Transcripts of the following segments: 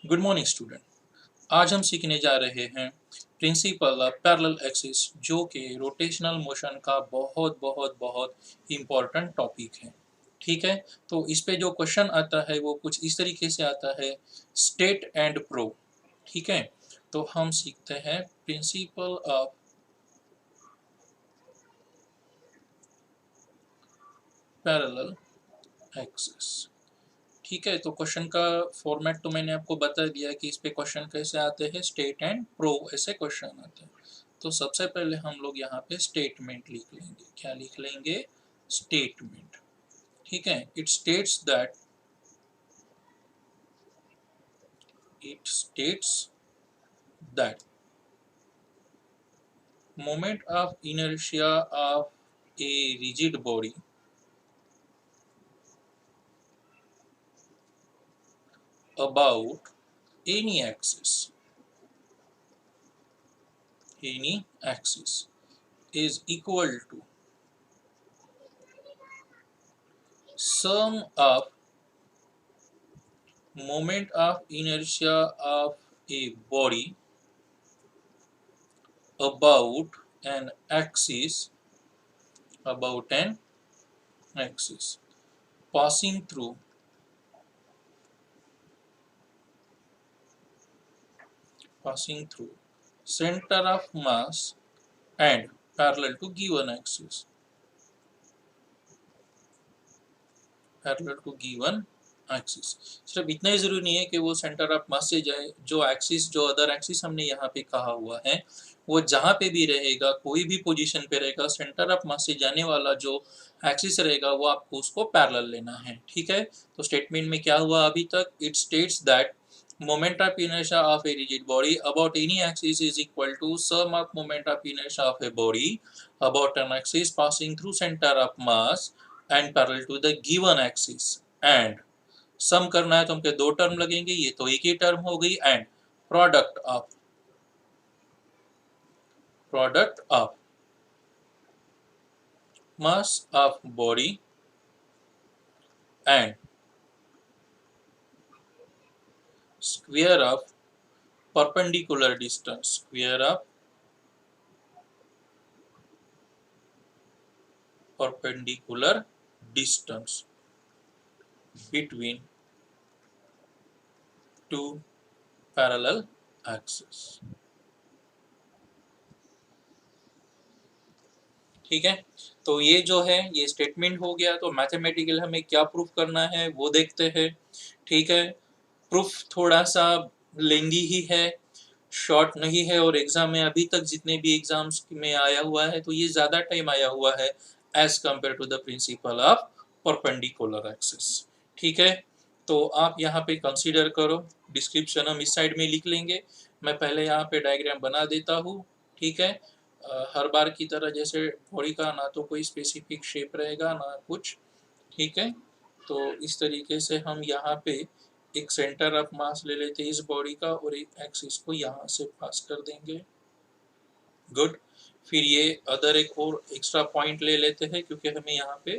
Good morning student. आज हम सीखने जा रहे हैं प्रिंसिपल ऑफ पैरेलल एक्सिस, जो कि रोटेशनल मोशन का बहुत बहुत बहुत इम्पोर्टेंट टॉपिक है। ठीक है, तो इस पे जो क्वेश्चन आता है वो कुछ इस तरीके से आता है, स्टेट एंड प्रूव। ठीक है, तो हम सीखते हैं प्रिंसिपल ऑफ पैरेलल एक्सिस। ठीक है, तो क्वेश्चन का फॉर्मेट तो मैंने आपको बता दिया कि इस पे क्वेश्चन कैसे आते हैं, स्टेट एंड प्रूव ऐसे क्वेश्चन आते हैं। तो सबसे पहले हम लोग यहाँ पे स्टेटमेंट लिख लेंगे। क्या लिख लेंगे? स्टेटमेंट। ठीक है, it states that moment of inertia of a rigid body about any axis is equal to sum of moment of inertia of a body about an axis passing through center of mass and parallel to given axis. सिर्फ इतना ही जरूरी नहीं है कि वो centre of मास से जाए, जो अदर एक्सिस हमने यहाँ पे कहा हुआ है वो जहाँ पे भी रहेगा, कोई भी पोजीशन पे रहेगा, सेंटर ऑफ मास से जाने वाला जो एक्सिस रहेगा वो आपको उसको पैरेलल लेना है। ठीक है, तो स्टेटमेंट में क्या हुआ अभी तक? It states that moment of inertia of a rigid body about any axis is equal to sum of moment of inertia of a body about an axis passing through center of mass and parallel to the given axis। and सम करना है तो हमके दो term लगेंगे, ये तो एक ही term हो गई। And product of mass of body and square of perpendicular distance between two parallel axes। ठीक है, तो ये जो है ये स्टेटमेंट हो गया। तो मैथमेटिकल हमें क्या प्रूफ करना है वो देखते हैं। ठीक है, प्रूफ थोड़ा सा लेंदी ही है, शॉर्ट नहीं है, और एग्जाम में अभी तक जितने भी एग्जाम्स में आया हुआ है तो ये ज़्यादा टाइम आया हुआ है as compare to the principle of perpendicular axis. ठीक है, तो आप यहाँ पे कंसीडर करो। डिस्क्रिप्शन हम इस साइड में लिख लेंगे, मैं पहले यहाँ पे डायग्राम बना देता हूँ। ठीक है, हर बार की तरह जैसे बॉडी का ना तो कोई स्पेसिफिक शेप रहेगा ना कुछ। ठीक है, तो इस तरीके से हम यहाँ पे एक सेंटर ऑफ मास ले लेते हैं इस बॉडी का और एक एक्सिस को यहाँ से पास कर देंगे। गुड, फिर ये अदर एक और एक्स्ट्रा पॉइंट ले लेते हैं क्योंकि हमें यहाँ पे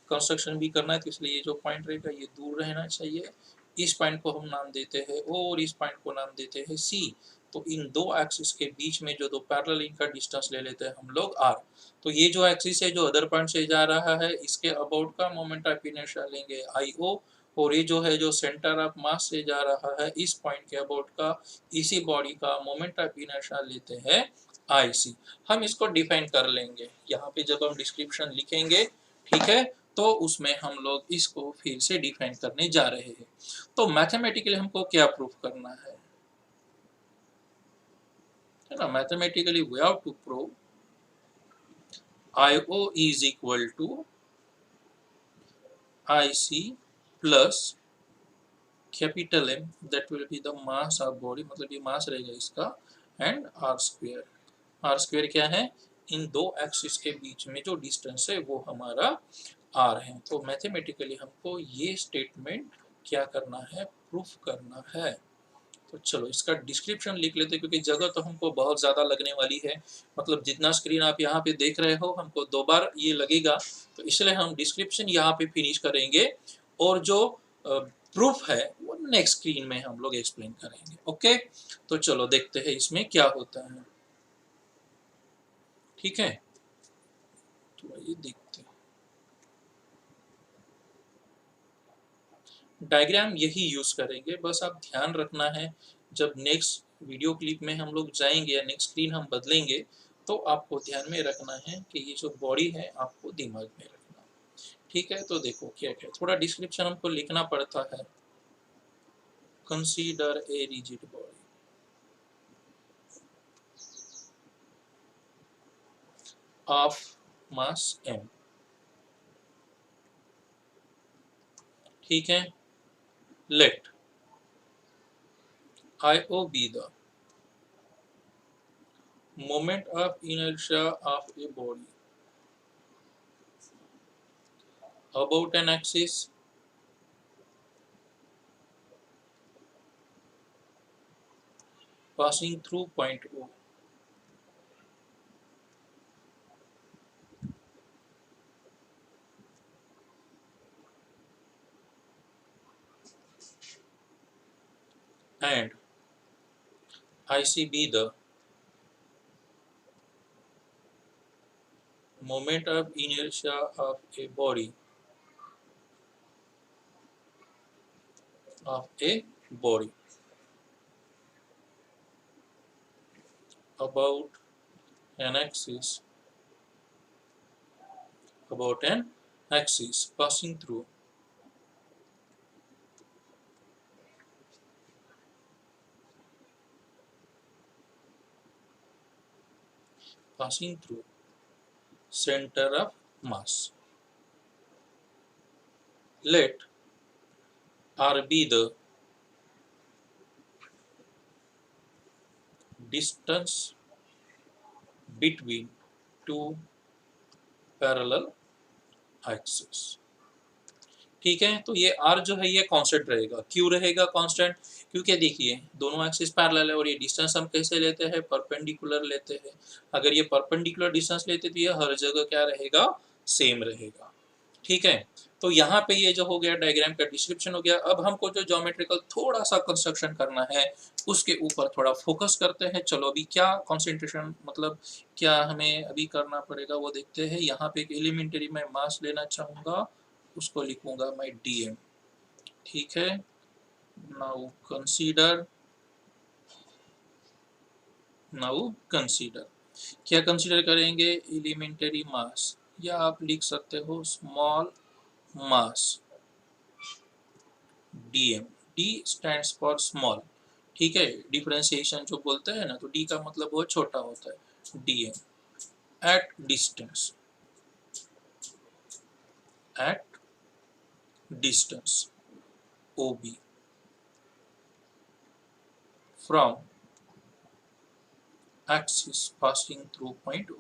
कंस्ट्रक्शन भी करना है, तो इसलिए ये जो पॉइंट रहेगा ये दूर रहना चाहिए। इस पॉइंट को हम नाम देते हैं और इस पॉइंट को नाम देते हैं सी। तो इन दो एक्सिस के बीच में जो दो पैरेलल इनका डिस्टेंस ले लेते हैं हम लोग आर। तो ये जो एक्सिस है जो अदर पॉइंट से जा रहा है इसके अबाउट का मोमेंट ऑफ इनर्शिया लेंगे आई ओ, और ये जो है जो सेंटर ऑफ मास से जा रहा है इस पॉइंट के अबाउट का इसी बॉडी का मोमेंट ऑफ इनर्शिया लेते हैं आई सी। हम इसको डिफाइन कर लेंगे यहाँ पे जब हम डिस्क्रिप्शन लिखेंगे। ठीक है, तो उसमें हम लोग इसको फिर से डिफाइन करने जा रहे हैं। तो मैथमेटिकली हमको क्या प्रूफ करना है ना? Mathematically we have to prove IO is equal to IC plus capital M, that will be the mass of body, मतलब ये मास रहेगा इसका, and R square. R square क्या है? इन दो एक्सिस के बीच में जो डिस्टेंस है वो हमारा आर है। तो मैथमेटिकली हमको ये स्टेटमेंट क्या करना है? प्रूफ करना है। तो चलो इसका डिस्क्रिप्शन लिख लेते हैं क्योंकि जगह तो हमको बहुत ज़्यादा लगने वाली है, मतलब जितना स्क्रीन आप यहाँ पे देख रहे हो हमको दो बार ये लगेगा, तो इसलिए हम डिस्क्रिप्शन यहाँ पे फिनिश करेंगे और जो प्रूफ है वो नेक्स्ट स्क्रीन में हम लोग एक्सप्लेन करेंगे। ओके, तो चलो देखते हैं इसमें क्या होता है। ठीक है, तो ये देखते हैं। डायग्राम यही यूज करेंगे, बस आप ध्यान रखना है जब नेक्स्ट वीडियो क्लिप में हम लोग जाएंगे या नेक्स्ट स्क्रीन हम बदलेंगे तो आपको ध्यान में रखना है कि ये जो बॉडी है आपको दिमाग में रखना। ठीक है, तो देखो क्या क्या थोड़ा डिस्क्रिप्शन हमको लिखना पड़ता है। Consider a rigid body of mass m। ठीक है, late IO be the moment of inertia of a body about an axis passing through point O and IC be the moment of inertia of a body about an axis passing through center of mass. Let R be the distance between two parallel axes। ठीक है, तो ये r जो है ये constant रहेगा। क्यों रहेगा कांस्टेंट? क्योंकि देखिए दोनों एक्सिस पैरेलल है और ये डिस्टेंस हम कैसे लेते हैं, परपेंडिकुलर लेते हैं। अगर ये परपेंडिकुलर डिस्टेंस लेते तो ये हर जगह क्या रहेगा, सेम रहेगा। ठीक है, तो यहाँ पे ये जो हो गया डायग्राम का डिस्क्रिप्शन हो गया। अब हमको जो ज्योमेट्रिकल थोड़ा सा कंस्ट्रक्शन करना है उसके ऊपर थोड़ा फोकस करते हैं। चलो अभी क्या कंसंट्रेशन मतलब क्या हमें अभी करना पड़ेगा वो देखते हैं। यहाँ पे एक एलिमेंट्री मैं मास लेना चाहूँगा, उसको लिखूंगा मैं dm। ठीक है, नाउ कंसीडर क्या कंसीडर करेंगे, एलिमेंट्री मास, या आप लिख सकते हो small mass dm। d stands for small. ठीक है, डिफरेंशिएशन जो बोलते हैं ना, तो d का मतलब वो छोटा होता है। dm at distance ob from axis passing through point O,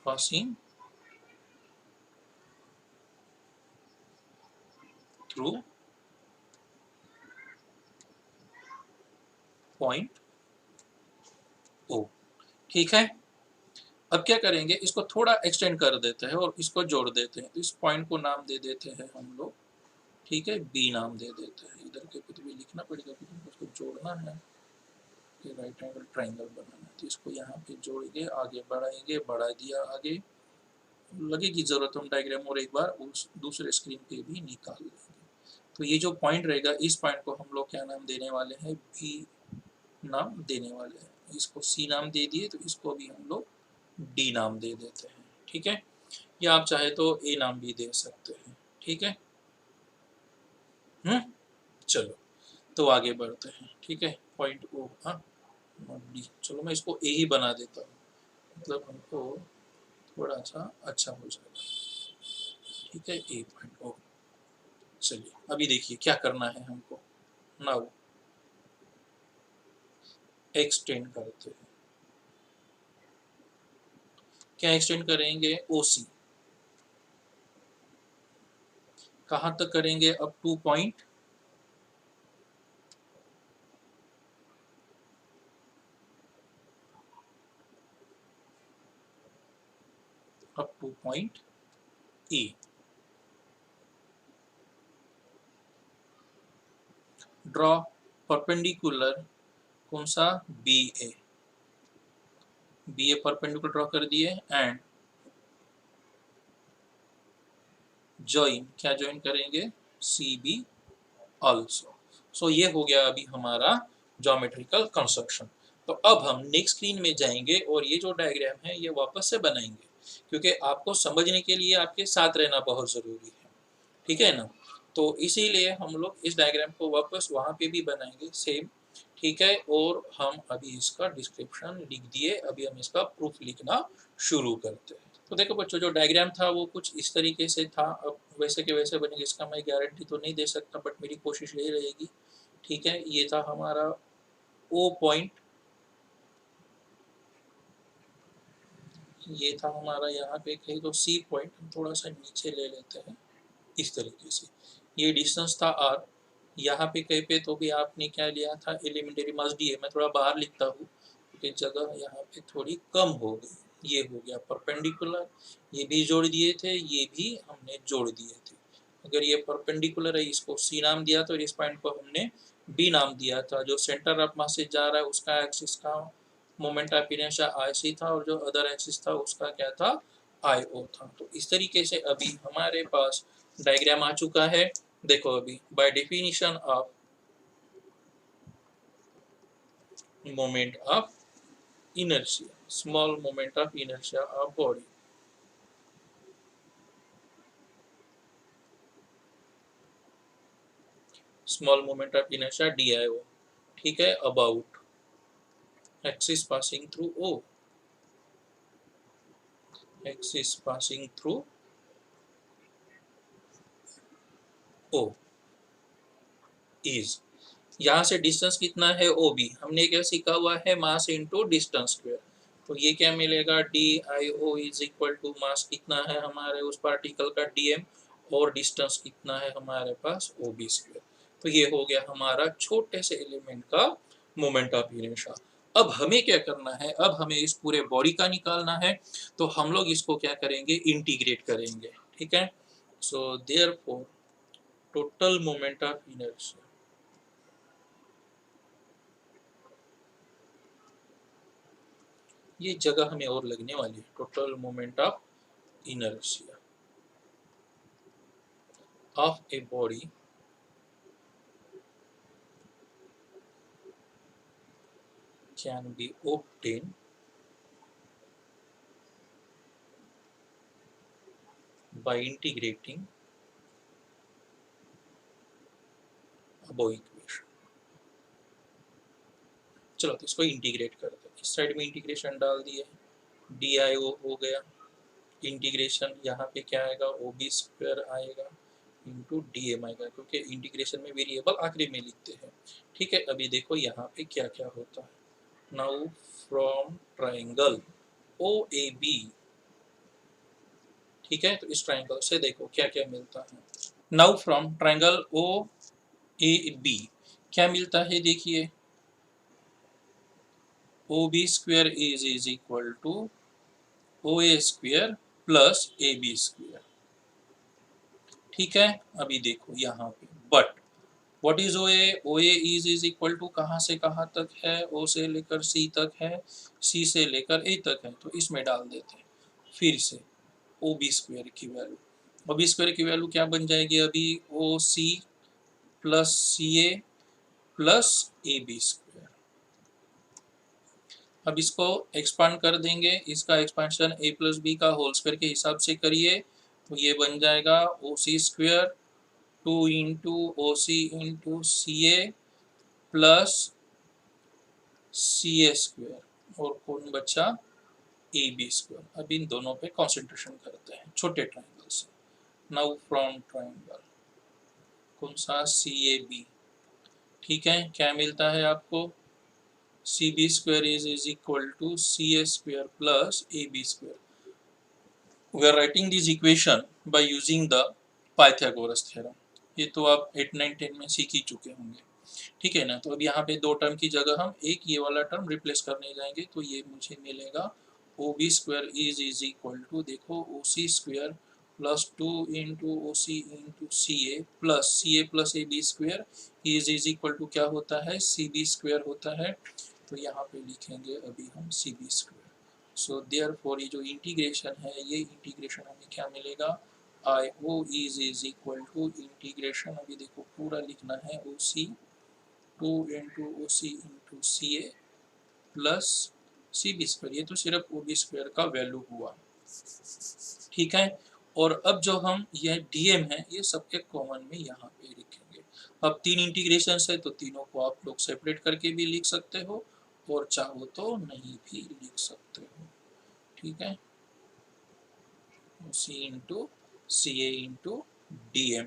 passing through point O। ठीक है, अब क्या करेंगे, इसको थोड़ा एक्सटेंड कर देते हैं और इसको जोड़ देते हैं। तो इस पॉइंट को नाम दे देते हैं हम लोग, ठीक है, बी नाम दे देते हैं। इधर के कुछ भी लिखना पड़ेगा क्योंकि उसको जोड़ना है, कि राइट एंगल ट्राइंगल बनाना है। तो इसको यहाँ पे जोड़ेंगे, आगे बढ़ाएंगे, बढ़ा दिया आगे, लगेगी जरूरत हम डायग्राम और एक बार उस दूसरे स्क्रीन पे भी निकाल लेंगे। तो ये जो पॉइंट रहेगा इस पॉइंट को हम लोग क्या नाम देने वाले हैं, बी नाम देने वाले हैं। इसको सी नाम दे दिए तो इसको भी हम लोग डी नाम दे देते हैं। ठीक है, या आप चाहे तो ए नाम भी दे सकते हैं। ठीक है, चलो तो आगे बढ़ते हैं। ठीक है, पॉइंट ओ, हाँ डी, चलो मैं इसको ए ही बना देता हूँ, मतलब हमको थोड़ा सा अच्छा हो जाएगा। ठीक है, ए पॉइंट ओ। चलिए अभी देखिए क्या करना है हमको। नाउ एक्सटेंड करते हैं। क्या एक्सटेंड करेंगे, ओ सी। कहाँ तक करेंगे, up two point A. Draw perpendicular कौन सा, बी ए परपेंडिकुलर ड्रॉ कर दिए एंड ज्वाइन, क्या ज्वाइन करेंगे, सी बी ऑल्सो। सो ये हो गया अभी हमारा ज्योमेट्रिकल कंस्ट्रक्शन। तो अब हम नेक्स्ट स्क्रीन में जाएंगे और ये जो डायग्राम है ये वापस से बनाएंगे, क्योंकि आपको समझने के लिए आपके साथ रहना बहुत ज़रूरी है, ठीक है ना। तो इसीलिए हम लोग इस डायग्राम को वापस वहाँ पे भी बनाएंगे सेम, ठीक है। और हम अभी इसका डिस्क्रिप्शन लिख दिए, अभी हम इसका प्रूफ लिखना शुरू करते हैं। तो देखो बच्चों, जो डायग्राम था वो कुछ इस तरीके से था। अब वैसे के वैसे बनेगा इसका मैं गारंटी तो नहीं दे सकता, बट मेरी कोशिश यही रहेगी, ठीक है। ये था हमारा ओ पॉइंट, ये था हमारा यहाँ पे कहीं तो सी पॉइंट, हम थोड़ा सा नीचे ले लेते हैं इस तरीके से। ये डिस्टेंस था आर, यहाँ पे कहीं पे तो भी आपने क्या लिया था, एलिमेंट्री मास डी है। मैं थोड़ा बाहर लिखता हूँ क्योंकि जगह यहाँ पे थोड़ी कम हो गई। ये हो गया परपेंडिकुलर, ये भी जोड़ दिए थे, ये भी हमने जोड़ दिए थे। अगर ये परपेंडिकुलर है, इसको सी नाम दिया, तो इस पॉइंट को हमने बी नाम दिया था। जो सेंटर ऑफ मास से जा रहा है उसका एक्सिस का मोमेंट ऑफ इनर्शिया आई सी था, और जो अदर एक्सिस था उसका क्या था, आई ओ था। तो इस तरीके से अभी हमारे पास डायग्राम आ चुका है। देखो अभी bye definition of moment of inertia, small moment of inertia of body, small moment of inertia DIO, ठीक है, about axis passing through O, axis passing through O is, यहाँ से डिस्टेंस कितना है ओ बी, हमने क्या सीखा हुआ है, मास इनटू डिस्टेंस स्क्वायर। तो ये क्या मिलेगा, D I O is equal to mass कितना है हमारे उस पार्टिकल का डी एम, और डिस्टेंस कितना है हमारे पास ओ बी स्क्वायर। तो ये हो गया हमारा छोटे से एलिमेंट का मोमेंट ऑफ इनर्शिया। अब हमें क्या करना है, अब हमें इस पूरे बॉडी का निकालना है। तो हम लोग इसको क्या करेंगे, इंटीग्रेट करेंगे, ठीक है। So therefore total moment of inertia, ये जगह हमें और लगने वाली है, total moment of inertia of a body can be obtained by integrating above equation। चलो तो इसको इंटीग्रेट करते हैं, इस साइड में इंटीग्रेशन डाल दिए, डी आई ओ हो गया, इंटीग्रेशन यहाँ पे क्या आएगा, ओ बी स्क्वायर आएगा इंटू डी एम आएगा, क्योंकि इंटीग्रेशन में वेरिएबल आखिरी में लिखते हैं, ठीक है। अभी देखो यहाँ पे क्या क्या होता है, now from triangle O A B, ठीक है। तो इस ट्राइंगल से देखो क्या क्या मिलता है, now from triangle O A B क्या मिलता है, देखिए O B square is equal to O A square plus A B square, ठीक है। अभी देखो यहाँ पे but what is O A is equal to कहाँ से कहाँ तक है, ओ से लेकर सी तक है, सी से लेकर ए तक है। तो इसमें डाल देते हैं फिर से ओ बी स्क्वायर की वैल्यू, ओ बी स्क्वायर की वैल्यू क्या बन जाएगी अभी, O C plus C A plus A B square. अब इसको एक्सपांड कर देंगे, इसका एक्सपेंशन ए प्लस बी का होल स्क्वायर के हिसाब से करिए, तो ये बन जाएगा O C square two into O C into C A plus C A square, और कौन बचा, ए बी स्क्वायर। अब इन दोनों पे कॉन्सेंट्रेशन करते हैं छोटे ट्राइंगल से। नाउ फ्रॉम ट्राइंगल कौन सा, सी ए बी, ठीक है। क्या मिलता है आपको, C B square is equal to C A square plus A B square. We are writing this equation by using the Pythagoras theorem. ये तो आप 8, 9, 10 में सीख ही चुके होंगे, ठीक है ना। तो अब यहाँ पे दो टर्म की जगह हम एक ये वाला टर्म रिप्लेस करने जाएंगे, तो ये मुझे मिलेगा O B square is equal to, देखो O C square plus 2 into O C into C A plus A B square is equal to क्या होता है, सी बी स्क्वेयर होता है। तो यहाँ पे लिखेंगे अभी हम C B square. So therefore ये जो इंटीग्रेशन है, ये इंटीग्रेशन हमें क्या मिलेगा, I O is equal to integration, अभी देखो पूरा लिखना है, O C 2 into O C into C A plus C B square, ये तो सिर्फ ओ बी स्क्वायर का वैल्यू हुआ, ठीक है। और अब जो हम यह डीएम है, ये सबके कॉमन में यहाँ पे लिखेंगे। अब तीन इंटीग्रेशन है तो तीनों को आप लोग सेपरेट करके भी लिख सकते हो और चाहो तो नहीं भी लिख सकते हो, ठीक है। C into C A into D M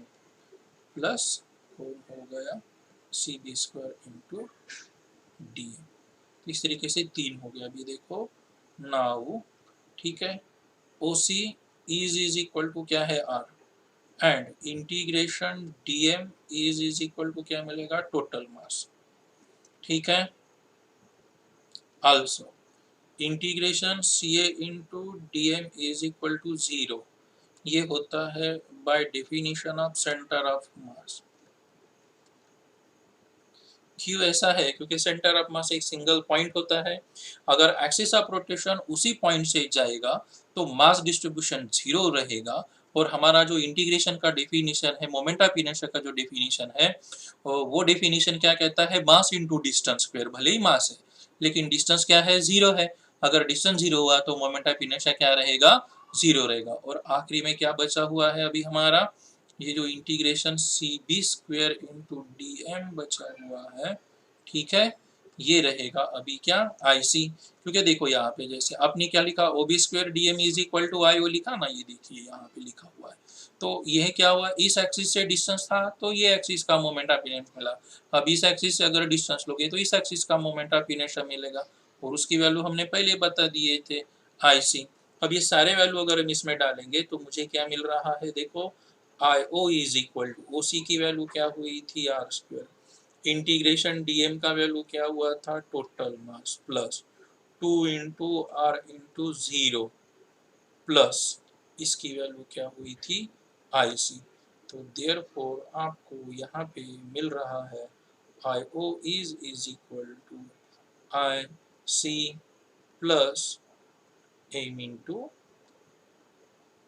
plus हो गया C B square into D M. इस तरीके से तीन हो गया। अभी देखो नाउ, ठीक है, O C is equal to क्या है, R, and integration D M is equal to क्या मिलेगा, टोटल मास, ठीक है। Also integration C A into D M is equal to 0, ये होता है by definition of centre of mass. क्यों ऐसा है, क्योंकि सेंटर ऑफ मास एक सिंगल पॉइंट होता है। अगर एक्सिस ऑफ रोटेशन उसी पॉइंट से जाएगा तो मास डिस्ट्रीब्यूशन 0 रहेगा। और हमारा जो इंटीग्रेशन का डेफिनेशन है, मोमेंट ऑफ इनर्शिया का जो डेफिनेशन है, वो डेफिनेशन क्या कहता है, मास इनटू डिस्टेंस स्क्वायर। भले ही मास है लेकिन डिस्टेंस क्या है, 0 है। अगर डिस्टेंस 0 हुआ तो मोमेंट ऑफ इनर्शिया क्या रहेगा, 0 रहेगा। और आखिरी में क्या बचा हुआ है अभी हमारा, ये जो integration C B square into D M बचा हुआ है, ठीक है, ये रहेगा अभी क्या, आई सी। क्योंकि देखो यहाँ पे जैसे आपने क्या लिखा, O B square D M is equal to I O लिखा ना, ये देखिए यहाँ पे लिखा हुआ है। तो यह क्या हुआ, इस एक्सिस से डिस्टेंस था तो ये एक्सिस का मोमेंट ऑफ इनर्शिया मिला। अब इस एक्सिस से अगर डिस्टेंस लोगे तो इस एक्सिस का मोमेंट ऑफ इनर्शिया मिलेगा, और उसकी वैल्यू हमने पहले बता दिए थे, आई सी। अब ये सारे वैल्यू अगर हम इसमें डालेंगे तो मुझे क्या मिल रहा है, देखो I O is equal to, O C की वैल्यू क्या हुई थी, R square, integration D M का वैल्यू क्या हुआ था, total mass, plus 2 into R into 0 plus इसकी वैल्यू क्या हुई थी, आई सी। तो देयरफॉर आपको यहाँ पे मिल रहा है I O is equal to I C plus M into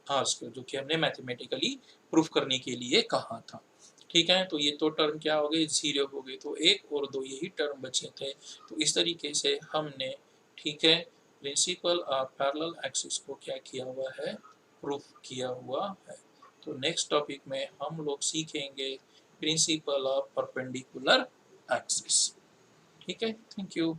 R square, जो कि हमने मैथमेटिकली प्रूफ करने के लिए कहा था, ठीक है। तो ये तो टर्म क्या हो गए, 0 हो गए, तो 1 और 2 यही टर्म बचे थे। तो इस तरीके से हमने, ठीक है, प्रिंसिपल ऑफ पैरेलल एक्सिस को क्या किया हुआ है, प्रूफ किया हुआ है। तो नेक्स्ट टॉपिक में हम लोग सीखेंगे प्रिंसिपल ऑफ परपेंडिकुलर एक्सिस, ठीक है। Thank you.